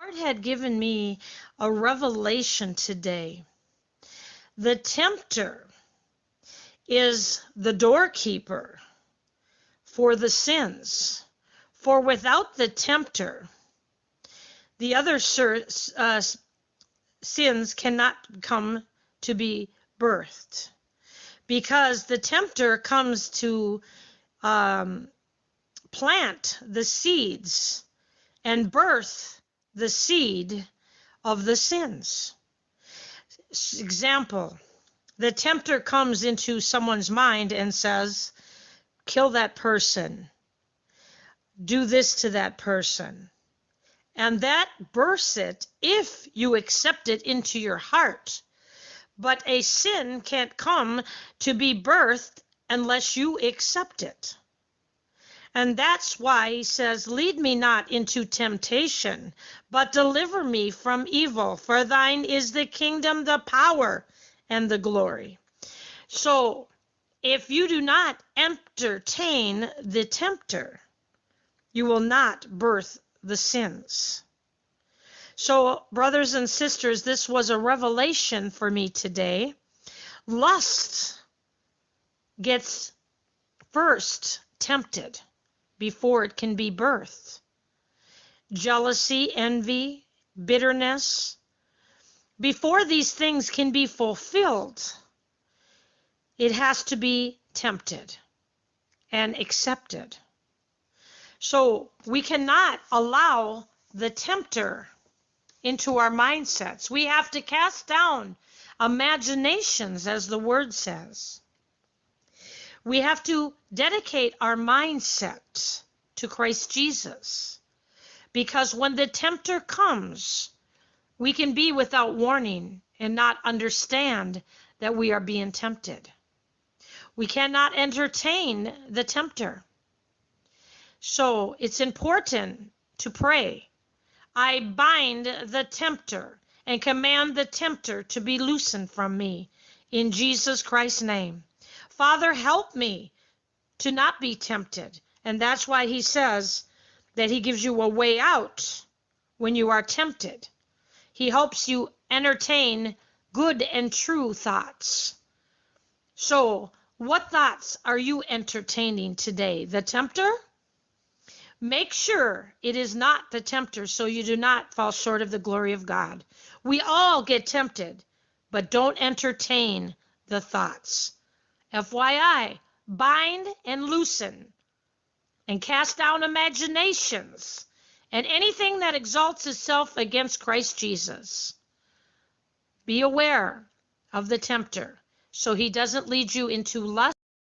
Lord had given me a revelation today. The tempter is the doorkeeper for the sins. For without the tempter, the other sins cannot come to be birthed. Because the tempter comes to plant the seeds and birth the seed of the sins. Example, the tempter comes into someone's mind and says, kill that person, do this to that person. And that births it if you accept it into your heart. But a sin can't come to be birthed unless you accept it. And that's why he says, lead me not into temptation, but deliver me from evil. For thine is the kingdom, the power, and the glory. So if you do not entertain the tempter, you will not birth the sins. So, brothers and sisters, this was a revelation for me today. Lust gets first tempted before it can be birthed. Jealousy, envy, bitterness, before these things can be fulfilled, it has to be tempted and accepted. So we cannot allow the tempter into our mindsets. We have to cast down imaginations, as the word says. We have to dedicate our mindset to Christ Jesus. Because when the tempter comes, we can be without warning and not understand that we are being tempted. We cannot entertain the tempter. So it's important to pray. I bind the tempter and command the tempter to be loosened from me in Jesus Christ's name. Father, help me to not be tempted. And that's why he says that he gives you a way out when you are tempted. He helps you entertain good and true thoughts. So, what thoughts are you entertaining today? The tempter? Make sure it is not the tempter so you do not fall short of the glory of God. We all get tempted, but don't entertain the thoughts. FYI, bind and loosen and cast down imaginations and anything that exalts itself against Christ Jesus. Be aware of the tempter so he doesn't lead you into lust